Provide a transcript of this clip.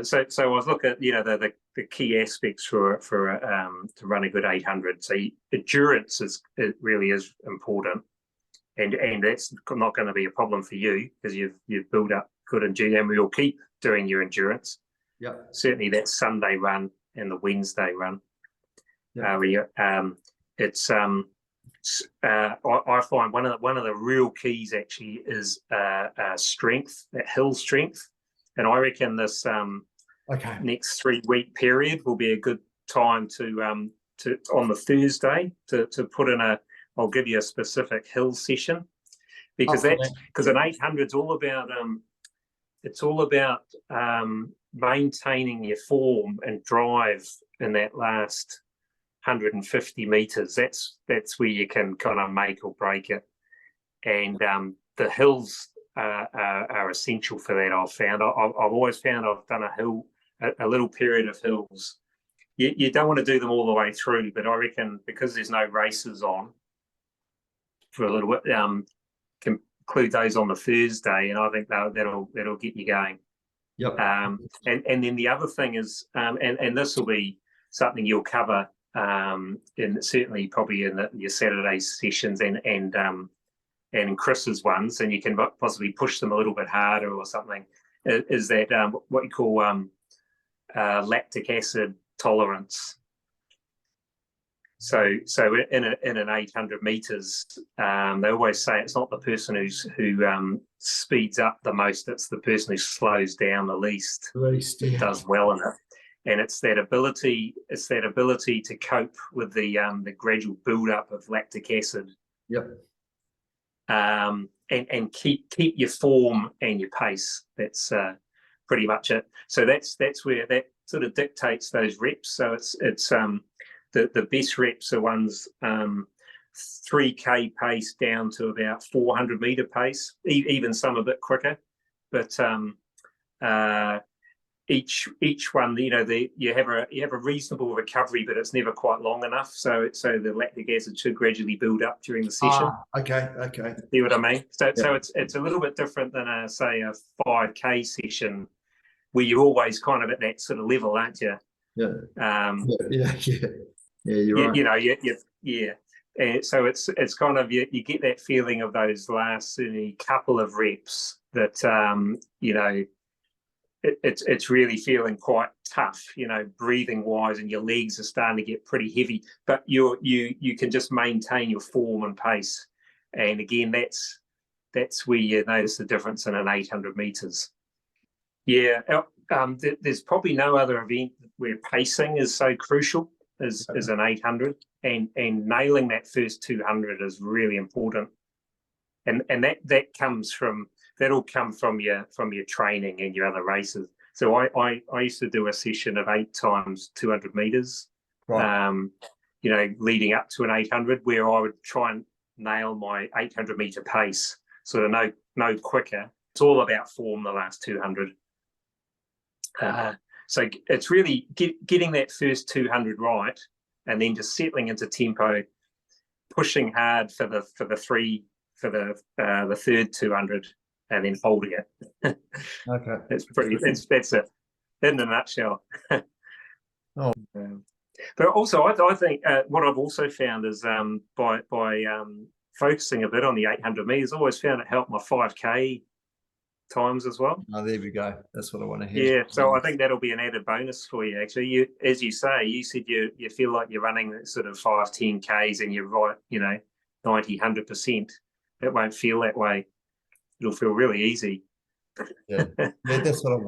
So I was looking at the key aspects for to run a good 800. So endurance really is important, and that's not going to be a problem for you because you've built up good endurance, and we'll keep doing your endurance. Yeah. Certainly that Sunday run and the Wednesday run. Yeah. I find one of the real keys actually is strength, that hill strength, and I reckon this next 3-week period will be a good time to on the Thursday to put in I'll give you a specific hill session, because an 800 is all about maintaining your form and drive in that last 150 meters. That's where you can kind of make or break it, and the hills are essential for that. I've found. I've always found I've done a little period of hills. You don't want to do them all the way through, but I reckon because there's no races on for a little bit, can include those on the Thursday, and I think that'll get you going. Yep. And then the other thing is, and this will be something you'll cover in certainly probably in your Saturday sessions and in Chris's ones, and you can possibly push them a little bit harder or something, is that what you call lactic acid tolerance. So in an 800 meters, they always say it's not the person who speeds up the most; it's the person who slows down the least. Yeah. Does well in it, and it's that ability to cope with the gradual build up of lactic acid. Yep. And keep your form and your pace. That's pretty much it. So that's where that sort of dictates those reps. So it's the best reps are ones 3K pace down to about 400 meter pace, even some a bit quicker. But each one, you have a reasonable recovery, but it's never quite long enough. So the lactic acid should gradually build up during the session. Okay. See what I mean? So yeah. So it's a little bit different than a 5K session where you're always kind of at that sort of level, aren't you? Yeah. Yeah, you're right. Yeah. And so it's kind of you get that feeling of those last couple of reps that it's really feeling quite tough, breathing wise, and your legs are starting to get pretty heavy. But you can just maintain your form and pace, and again that's where you notice the difference in an 800 meters. Yeah, there's probably no other event where pacing is so crucial as an 800, and nailing that first 200 is really important, and that'll come from your training and your other races. So I used to do a session of 8 times 200 meters, right. Leading up to an 800, where I would try and nail my 800 meter pace, sort of no quicker. It's all about form the last 200. So it's really getting that first 200 right, and then just settling into tempo, pushing hard for the third 200, and then holding it. Okay, that's it in a nutshell. Oh. But also, I think what I've also found is by focusing a bit on the 800 meters, I always found it helped my 5K times as well. Oh, there we go. That's what I want to hear. Yeah, so I think that'll be an added bonus for you. Actually, as you said you feel like you're running sort of 5-10Ks and you're right, 90-100%. It won't feel that way. It'll feel really easy. Yeah, that's what I want.